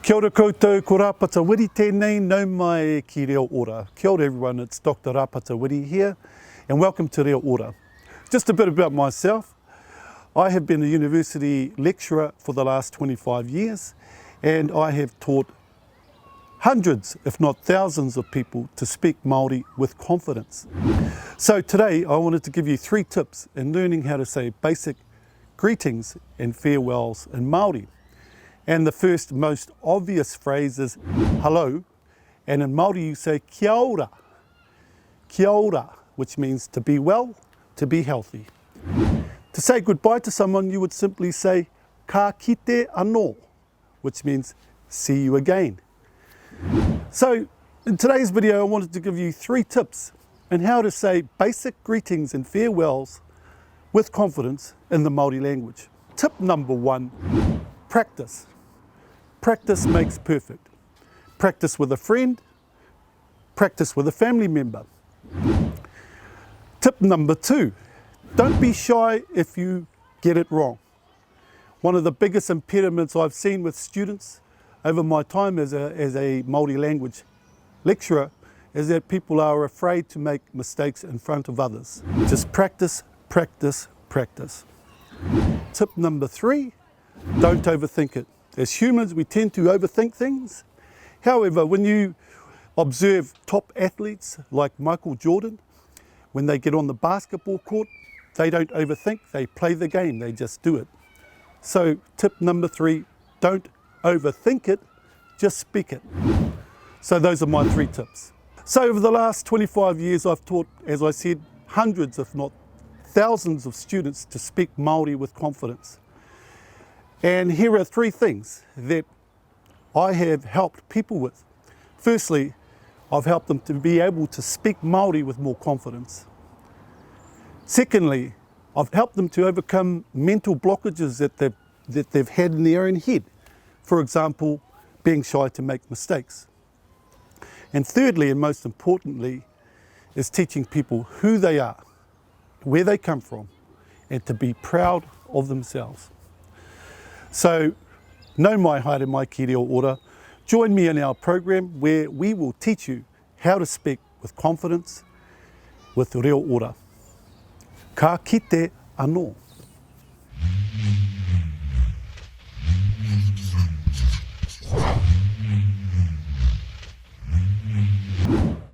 Kia ora koutou, ko Rāpata Wiri tēnei, nau mai ki Reo Ora. Kia ora everyone, it's Dr. Rāpata Wiri here, and welcome to Reo Ora. Just a bit about myself. I have been a university lecturer for the last 25 years, and I have taught hundreds, if not thousands of people to speak Māori with confidence. So today I wanted to give you 3 tips in learning how to say basic greetings and farewells in Māori. And the first most obvious phrase is hello, and in Māori you say kia ora, which means to be well, to be healthy. To say goodbye to someone you would simply say ka kite anō, which means see you again. So in today's video I wanted to give you 3 tips on how to say basic greetings and farewells with confidence in the Māori language. Tip number 1, practice. Practice makes perfect. Practice with a friend, practice with a family member. Tip number 2, don't be shy if you get it wrong. One of the biggest impediments I've seen with students over my time as a Māori language lecturer is that people are afraid to make mistakes in front of others. Just practice, practice, practice. Tip number 3, don't overthink it. As humans, we tend to overthink things. However, when you observe top athletes like Michael Jordan, when they get on the basketball court, they don't overthink, they play the game, they just do it. So tip number 3, don't overthink it, just speak it. So those are my 3 tips. So over the last 25 years, I've taught, as I said, hundreds, if not thousands of students to speak Māori with confidence. And here are 3 things that I have helped people with. Firstly, I've helped them to be able to speak Māori with more confidence. Secondly, I've helped them to overcome mental blockages that they've had in their own head. For example, being shy to make mistakes. And thirdly, and most importantly, is teaching people who they are, where they come from, and to be proud of themselves. So, nau mai haere mai ki Reo Ora. Join me in our program where we will teach you how to speak with confidence with Reo Ora. Ka kite anō.